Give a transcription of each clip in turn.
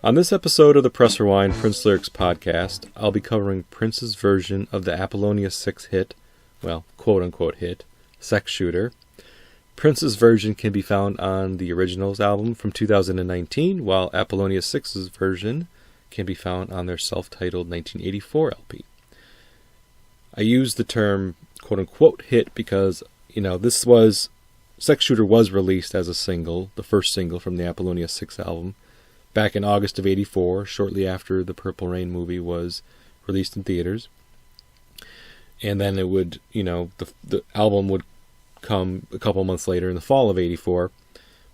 On this episode of the Press Rewind Prince Lyrics podcast, I'll be covering Prince's version of the Apollonia 6 hit, well, quote-unquote hit, Sex Shooter. Prince's version can be found on the Originals album from 2019, while Apollonia 6's version can be found on their self-titled 1984 LP. I use the term quote-unquote hit because, Sex Shooter was released as a single, the first single from the Apollonia 6 album, back in August of '84, shortly after the Purple Rain movie was released in theaters. And then it would, the album would come a couple months later in the fall of '84.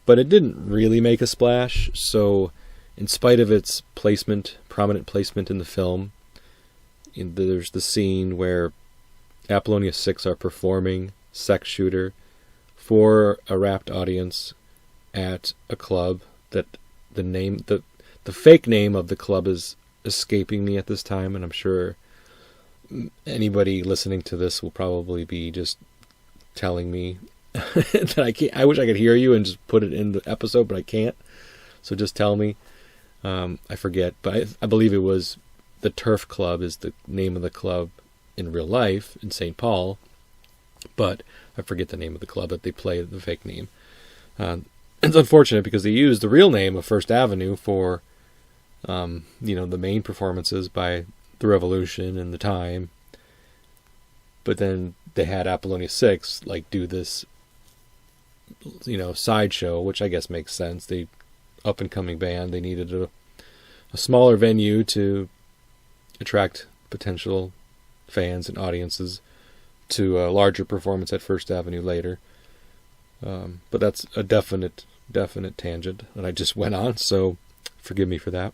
But it didn't really make a splash, so in spite of its prominent placement in the film, there's the scene where Apollonia 6 are performing Sex Shooter for a rapt audience at a club that the fake name of the club is escaping me at this time, and I'm sure anybody listening to this will probably be just telling me that I can't. I wish I could hear you and just put it in the episode, but I can't. So just tell me. I forget, but I believe it was the Turf Club is the name of the club in real life in St. Paul, but I forget the name of the club that they play the fake name. It's unfortunate because they used the real name of First Avenue for, the main performances by The Revolution and The Time. But then they had Apollonia 6, do this, sideshow, which I guess makes sense. They, up-and-coming band, they needed a smaller venue to attract potential fans and audiences to a larger performance at First Avenue later. But that's a definite tangent that I just went on, so forgive me for that.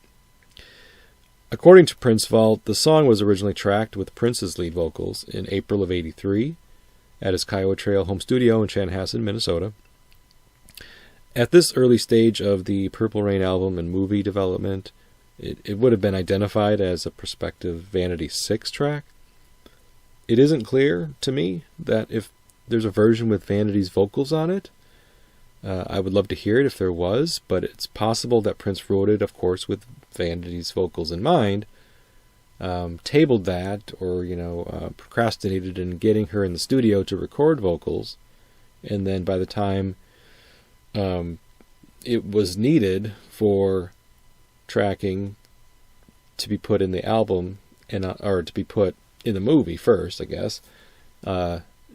According to Prince Vault, the song was originally tracked with Prince's lead vocals in April of '83 at his Kiowa Trail home studio in Chanhassen, Minnesota. At this early stage of the Purple Rain album and movie development, it would have been identified as a prospective Vanity 6 track. It isn't clear to me that if there's a version with Vanity's vocals on it. I would love to hear it if there was, but it's possible that Prince wrote it, of course, with Vanity's vocals in mind, tabled that, or, procrastinated in getting her in the studio to record vocals, and then by the time it was needed for tracking to be put in the album, or to be put in the movie first, I guess,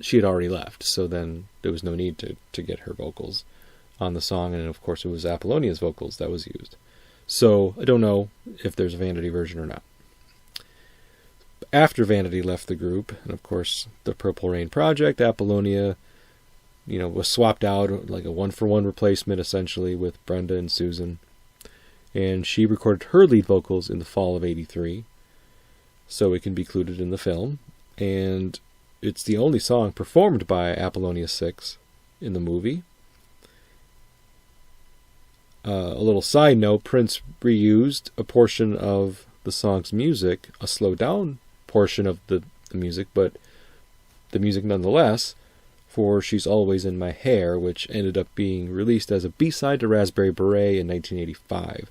she had already left, so then there was no need to get her vocals on the song, and of course it was Apollonia's vocals that was used. So I don't know if there's a Vanity version or not. After Vanity left the group, and of course the Purple Rain project, Apollonia, was swapped out, like a one-for-one replacement essentially with Brenda and Susan, and she recorded her lead vocals in the fall of '83, so it can be included in the film, and it's the only song performed by Apollonia 6 in the movie. A little side note, Prince reused a portion of the song's music, a slowed down portion of the music, but the music nonetheless, for She's Always in My Hair, which ended up being released as a B-side to Raspberry Beret in 1985.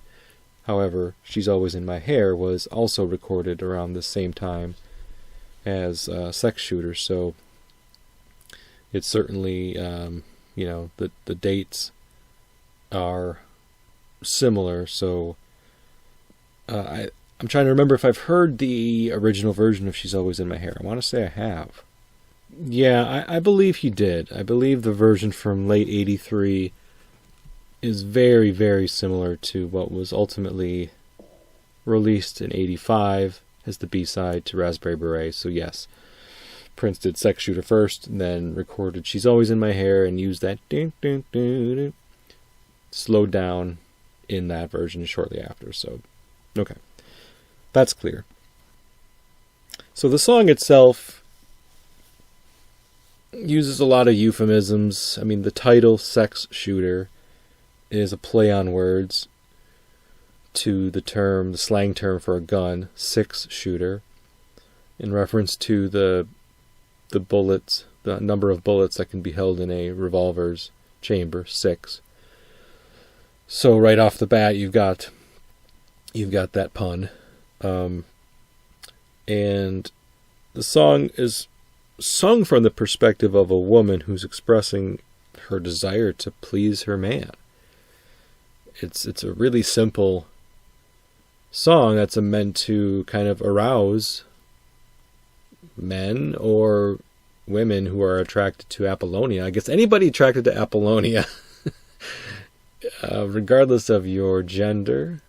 However, She's Always in My Hair was also recorded around the same time as Sex Shooter, so it's certainly, the dates are similar, so I'm trying to remember if I've heard the original version of She's Always in My Hair. I want to say I have. Yeah, I believe he did. I believe the version from late '83 is very, very similar to what was ultimately released in '85 as the B-side to Raspberry Beret. So yes, Prince did Sex Shooter first, and then recorded She's Always in My Hair and used that slowed down in that version shortly after. So, okay. That's clear. So the song itself uses a lot of euphemisms. I mean, the title, Sex Shooter, is a play on words to the slang term for a gun, six shooter, in reference to the bullets, the number of bullets that can be held in a revolver's chamber, 6. So right off the bat, you've got that pun, and the song is sung from the perspective of a woman who's expressing her desire to please her man. It's a really simple song that's meant to kind of arouse men or women who are attracted to Apollonia. I guess anybody attracted to Apollonia, regardless of your gender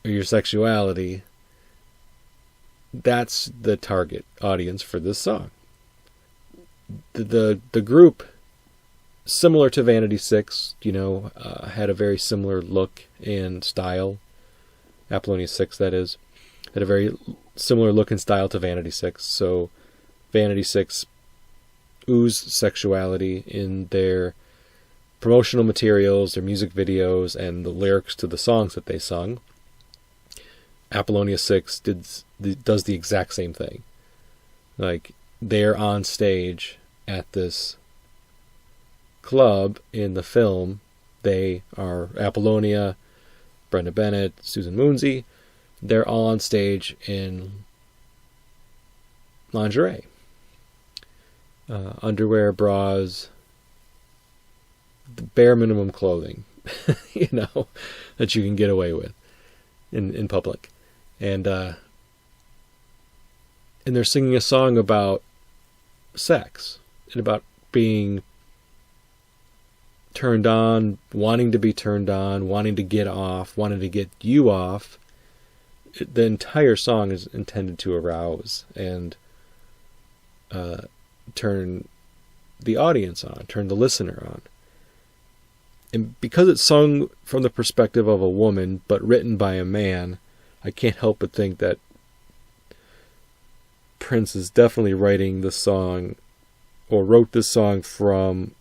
or your sexuality, that's the target audience for this song. The group, similar to Vanity 6, had a very similar look and style. Apollonia 6, that is, had a very similar look and style to Vanity 6. So Vanity 6 oozed sexuality in their promotional materials, their music videos, and the lyrics to the songs that they sung. Apollonia 6 does the exact same thing. Like, they're on stage at this club in the film. They are Apollonia, Brenda Bennett, Susan Moonsey. They're all on stage in lingerie. Underwear, bras, the bare minimum clothing, that you can get away with in public. And they're singing a song about sex and about being turned on, wanting to be turned on, wanting to get off, wanting to get you off. The entire song is intended to arouse and turn the audience on, turn the listener on. And because it's sung from the perspective of a woman, but written by a man, I can't help but think that Prince is definitely writing the song, or wrote this song from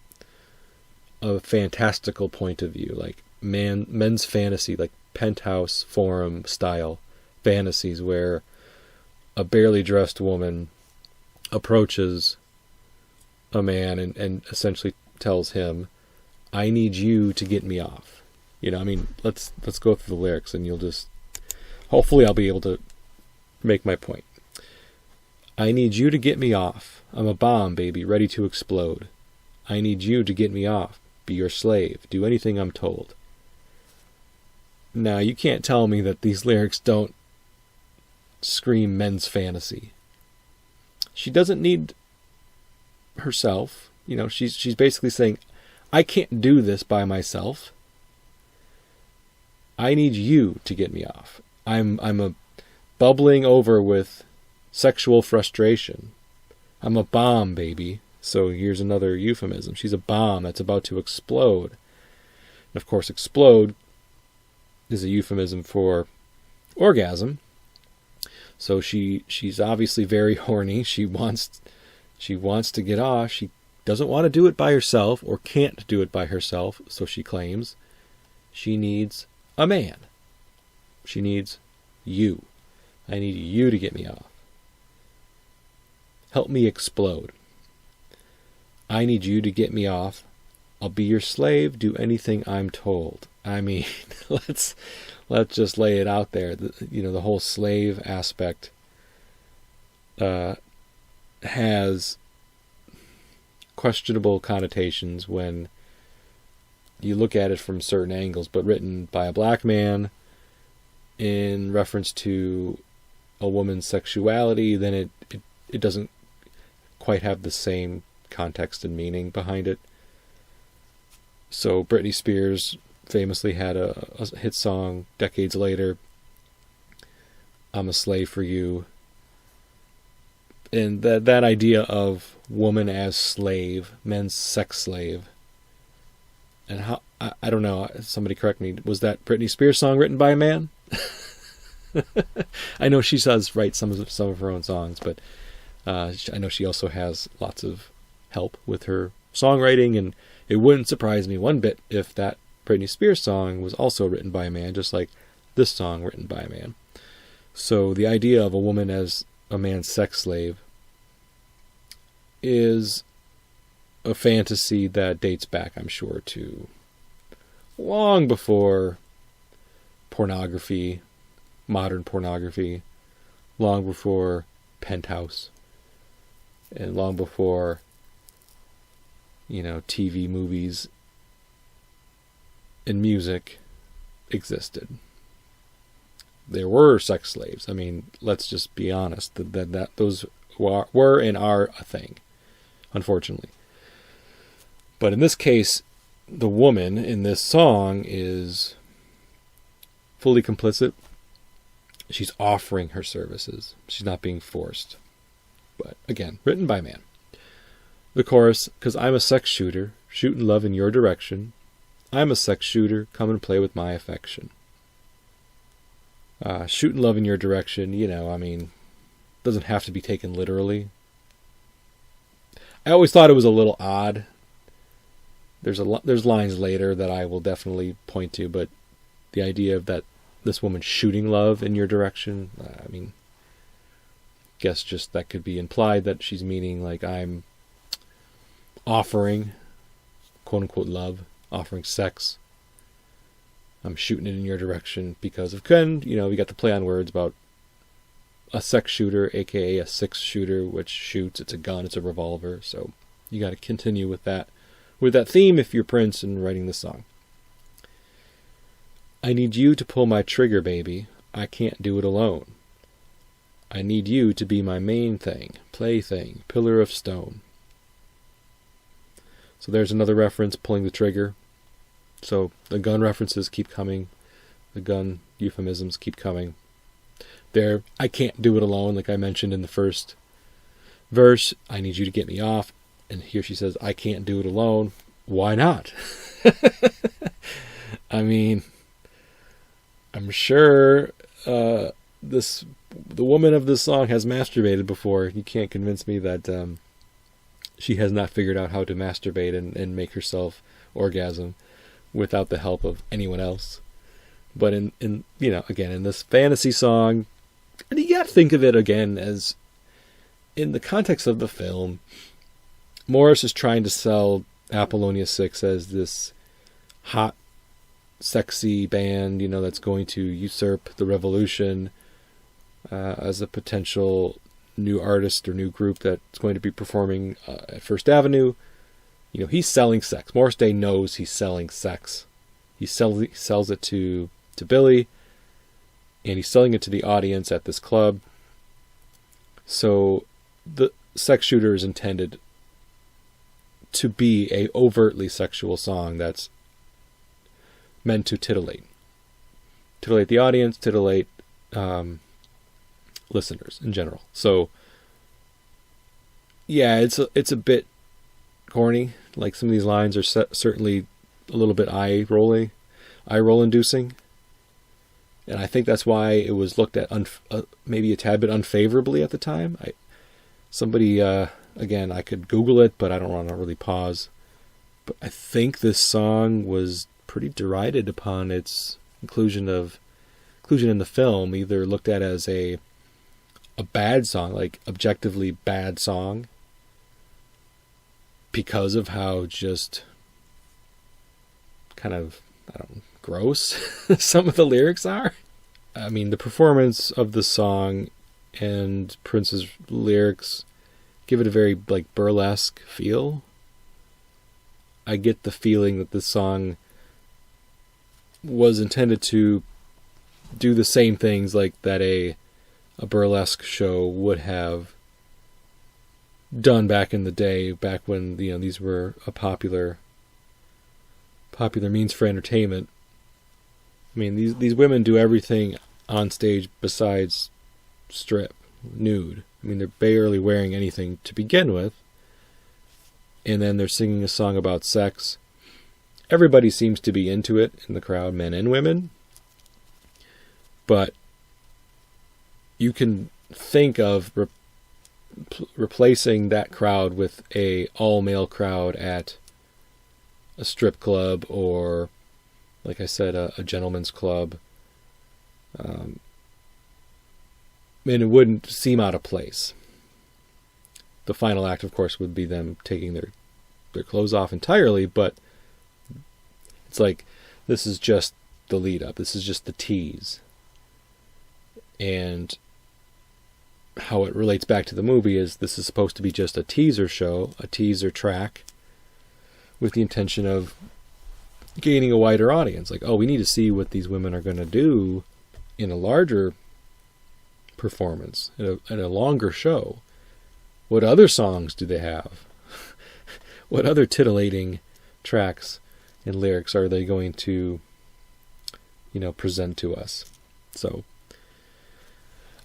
a fantastical point of view, like men's fantasy, like penthouse forum style fantasies, where a barely dressed woman approaches a man and essentially tells him, "I need you to get me off." Let's go through the lyrics, and hopefully I'll be able to make my point. "I need you to get me off. I'm a bomb, baby, ready to explode. I need you to get me off. Be your slave. Do anything I'm told." Now, you can't tell me that these lyrics don't scream men's fantasy. She doesn't need herself. She's basically saying, I can't do this by myself. I need you to get me off. I'm a bubbling over with sexual frustration. I'm a bomb, baby. So here's another euphemism. She's a bomb that's about to explode. And of course, explode is a euphemism for orgasm. So she's obviously very horny. She wants to get off. She doesn't want to do it by herself, or can't do it by herself, so she claims. She needs a man. She needs you. I need you to get me off. Help me explode. I need you to get me off. I'll be your slave. Do anything I'm told. I mean, let's just lay it out there. The whole slave aspect has questionable connotations when you look at it from certain angles, but written by a black man in reference to a woman's sexuality, then it doesn't quite have the same context and meaning behind it. So Britney Spears famously had a hit song decades later, "I'm a Slave for You." And that idea of woman as slave, men's sex slave, and how, I don't know, somebody correct me, was that Britney Spears song written by a man? I know she does write some of her own songs, but I know she also has lots of help with her songwriting, and it wouldn't surprise me one bit if that Britney Spears song was also written by a man, just like this song written by a man. So the idea of a woman as a man's sex slave is a fantasy that dates back, I'm sure, to long before pornography, modern pornography, long before Penthouse, and long before, TV, movies, and music existed. There were sex slaves. I mean, let's just be honest, that those were and are a thing, unfortunately. But in this case, the woman in this song is fully complicit. She's offering her services. She's not being forced. But again, written by man. The chorus, because I'm a sex shooter, shooting love in your direction. I'm a sex shooter, come and play with my affection. Shooting love in your direction, doesn't have to be taken literally. I always thought it was a little odd. There's lines later that I will definitely point to, but the idea of that this woman shooting love in your direction, guess just that could be implied that she's meaning like I'm offering, quote unquote, love, offering sex. I'm shooting it in your direction because of Ken. We got the play on words about a sex shooter, aka a six shooter, which shoots. It's a gun, it's a revolver. So you got to continue with that theme if you're Prince and writing the song. I need you to pull my trigger, baby. I can't do it alone. I need you to be my main thing, plaything, pillar of stone. So there's another reference, pulling the trigger. So the gun references keep coming. The gun euphemisms keep coming. There, I can't do it alone, like I mentioned in the first verse. I need you to get me off. And here she says, I can't do it alone. Why not? I'm sure the woman of this song has masturbated before. You can't convince me that she has not figured out how to masturbate and make herself orgasm without the help of anyone else. But in this fantasy song, and you got to think of it again as in the context of the film. Morris is trying to sell Apollonia 6 as this hot, sexy band, that's going to usurp the revolution as a potential new artist or new group that's going to be performing at First Avenue. He's selling sex. Morris Day knows he's selling sex. He sells it to Billy, and he's selling it to the audience at this club. So the sex shooter is intended to be a overtly sexual song that's meant to titillate the audience, titillate listeners in general. So yeah, it's a bit corny. Like some of these lines are certainly a little bit eye roll inducing, and I think that's why it was looked at maybe a tad bit unfavorably at the time. Again, I could Google it, but I don't want to really pause. But I think this song was pretty derided upon its inclusion in the film, either looked at as a bad song, like objectively bad song, because of how just kind of, gross some of the lyrics are. The performance of the song and Prince's lyrics give it a very burlesque feel. I get the feeling that this song was intended to do the same things like that a burlesque show would have done back in the day, back when these were a popular means for entertainment. These women do everything on stage besides strip, nude. They're barely wearing anything to begin with. And then they're singing a song about sex. Everybody seems to be into it in the crowd, men and women. But you can think of replacing that crowd with a all-male crowd at a strip club or, like I said, a gentleman's club. And it wouldn't seem out of place. The final act, of course, would be them taking their clothes off entirely, but it's like, this is just the lead up. This is just the tease. And how it relates back to the movie is this is supposed to be just a teaser show, a teaser track, with the intention of gaining a wider audience. Like, oh, we need to see what these women are going to do in a larger performance, in a longer show. What other songs do they have? What other titillating tracks and lyrics are they going to, present to us? So,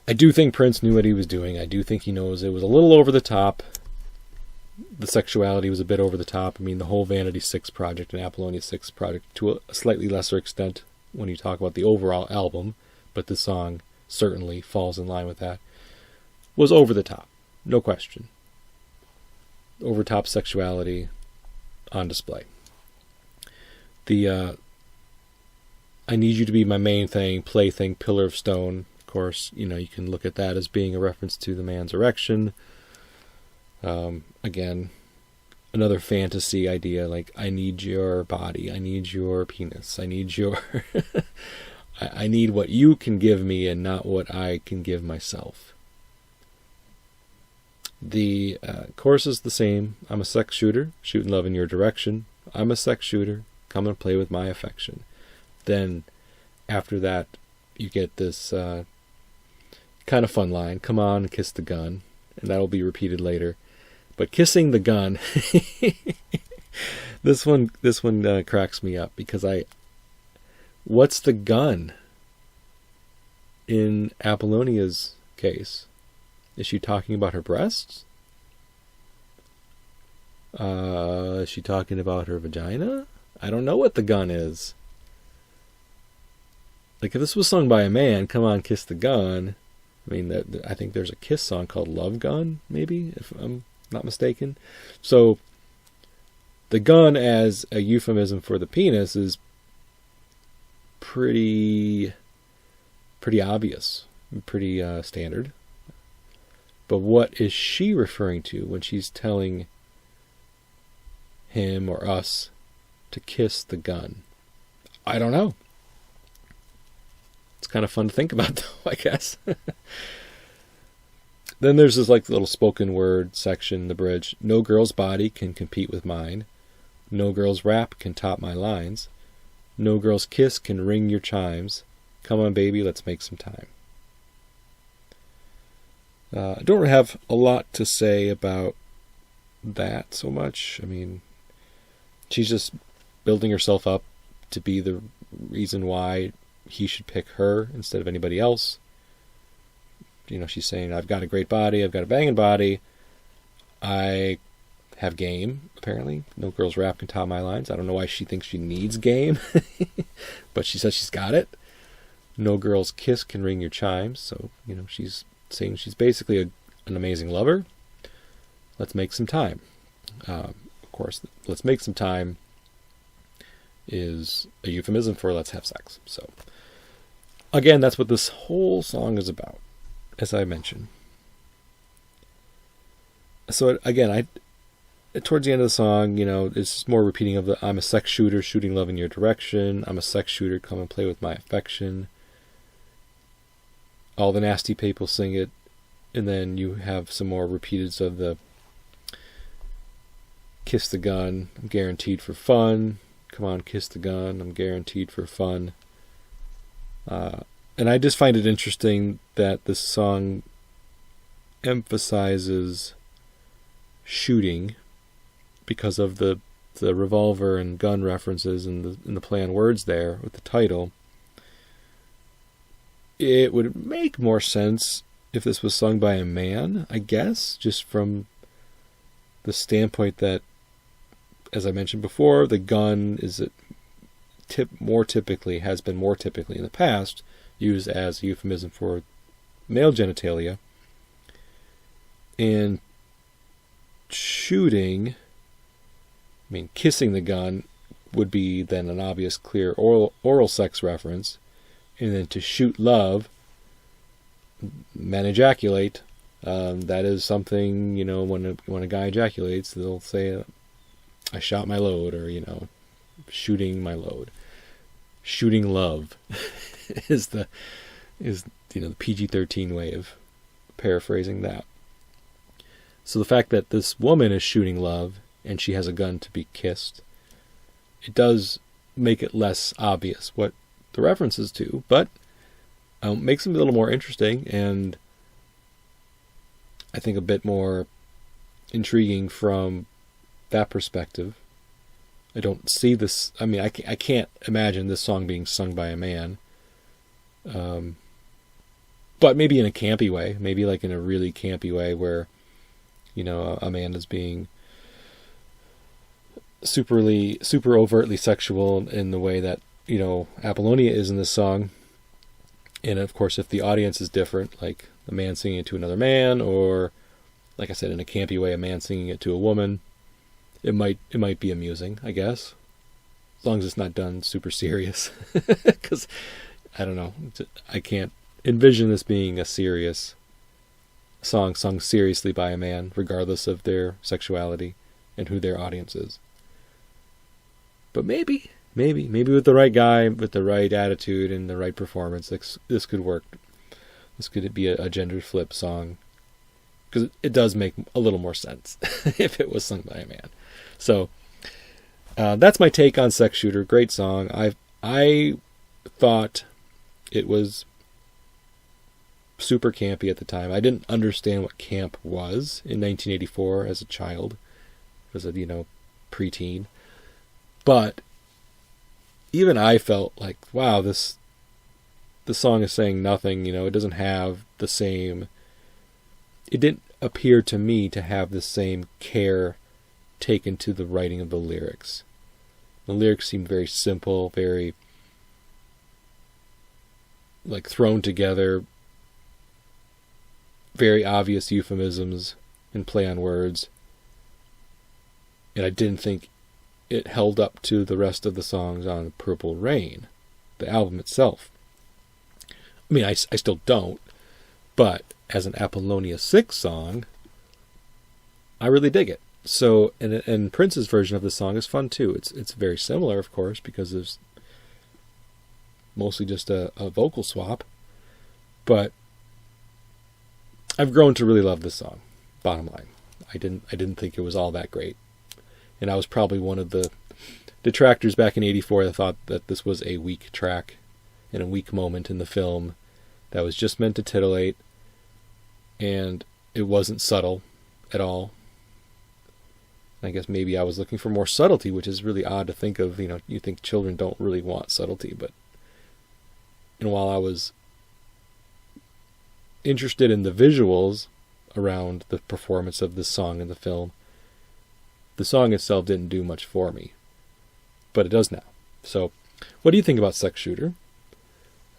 I do think Prince knew what he was doing. I do think he knows it was a little over the top. The sexuality was a bit over the top. I mean, the whole Vanity 6 project and Apollonia 6 project, to a slightly lesser extent when you talk about the overall album, but the song certainly falls in line with that, was over the top. No question. Over-top sexuality on display. The I need you to be my main thing, plaything, pillar of stone. Of course, you can look at that as being a reference to the man's erection. Again, another fantasy idea, like, I need your body, I need your penis, I need your... I need what you can give me and not what I can give myself. The chorus is the same. I'm a sex shooter, shooting love in your direction. I'm a sex shooter, come and play with my affection. Then, after that, you get this kind of fun line, come on and kiss the gun, and that'll be repeated later. But kissing the gun, this one cracks me up, because what's the gun in Apollonia's case? Is she talking about her breasts? Is she talking about her vagina? I don't know what the gun is. Like, if this was sung by a man, come on, kiss the gun. I mean, I think there's a Kiss song called Love Gun, maybe, if I'm not mistaken. So, the gun as a euphemism for the penis is pretty obvious, pretty standard. But what is she referring to when she's telling him or us to kiss the gun? I don't know. It's kind of fun to think about, though, I guess. Then there's this little spoken word section in the bridge. No girl's body can compete with mine. No girl's rap can top my lines. No girl's kiss can ring your chimes. Come on, baby, let's make some time. I don't really have a lot to say about that so much. I mean, she's just building herself up to be the reason why he should pick her instead of anybody else. She's saying, I've got a great body, I've got a banging body, I have game, apparently. No girl's rap can top my lines. I don't know why she thinks she needs game, but she says she's got it. No girl's kiss can ring your chimes. So, she's saying she's basically an amazing lover. Let's make some time. Of course, let's make some time is a euphemism for let's have sex. So, again, that's what this whole song is about, as I mentioned. So, again, towards the end of the song, it's more repeating of the I'm a sex shooter, shooting love in your direction. I'm a sex shooter, come and play with my affection. All the nasty people sing it. And then you have some more repeateds of the kiss the gun, I'm guaranteed for fun. Come on, kiss the gun, I'm guaranteed for fun. And I just find it interesting that this song emphasizes shooting because of the revolver and gun references and the play on words there with the title. It would make more sense if this was sung by a man, I guess, just from the standpoint that, as I mentioned before, the gun is has been more typically in the past used as a euphemism for male genitalia. And shooting, kissing the gun would be then an obvious, clear oral sex reference. And then to shoot love, men ejaculate. That is something, when a guy ejaculates, they'll say, I shot my load, or, shooting my load. Shooting love is the PG-13 way of paraphrasing that. So the fact that this woman is shooting love and she has a gun to be kissed, it does make it less obvious what the reference is to, but makes it a little more interesting and I think a bit more intriguing from that perspective. I don't see this. I can't imagine this song being sung by a man. But maybe in a campy way. Maybe like in a really campy way where, a man is being super overtly sexual in the way that, Apollonia is in this song. And of course, if the audience is different, like a man singing it to another man, or, like I said, in a campy way, a man singing it to a woman, it might be amusing, I guess, as long as it's not done super serious. Because I don't know, I can't envision this being a serious song sung seriously by a man, regardless of their sexuality and who their audience is. But maybe with the right guy, with the right attitude and the right performance, this could work. This could be a gender flip song, because it does make a little more sense if it was sung by a man. So that's my take on Sex Shooter. Great song. I thought it was super campy at the time. I didn't understand what camp was in 1984 as a child, as a preteen. But even I felt like, wow, the song is saying nothing. It doesn't have the same. It didn't appear to me to have the same care taken to the writing of the lyrics. The lyrics seemed very simple, very like thrown together, very obvious euphemisms and play on words. And I didn't think it held up to the rest of the songs on Purple Rain, the album itself. I still don't, but as an Apollonia 6 song, I really dig it. So, and Prince's version of the song is fun too. It's very similar, of course, because it's mostly just a vocal swap. But I've grown to really love this song. Bottom line, I didn't think it was all that great, and I was probably one of the detractors back in '84 that thought that this was a weak track and a weak moment in the film that was just meant to titillate, and it wasn't subtle at all. I guess maybe I was looking for more subtlety, which is really odd to think of. You think children don't really want subtlety, and while I was interested in the visuals around the performance of this song in the film, the song itself didn't do much for me, but it does now. So, what do you think about Sex Shooter?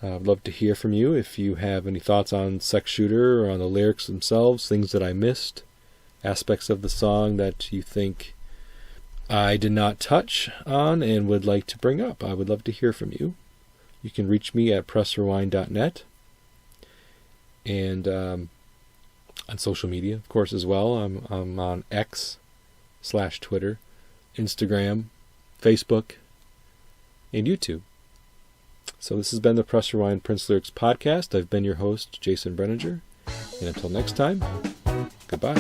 I'd love to hear from you if you have any thoughts on Sex Shooter or on the lyrics themselves, things that I missed, aspects of the song that you think I did not touch on and would like to bring up. I would love to hear from you. You can reach me at pressrewind.net and on social media, of course, as well. I'm on X/Twitter, Instagram, Facebook, and YouTube. So this has been the Press Rewind Prince Lyrics podcast. I've been your host, Jason Brenninger. And until next time, goodbye.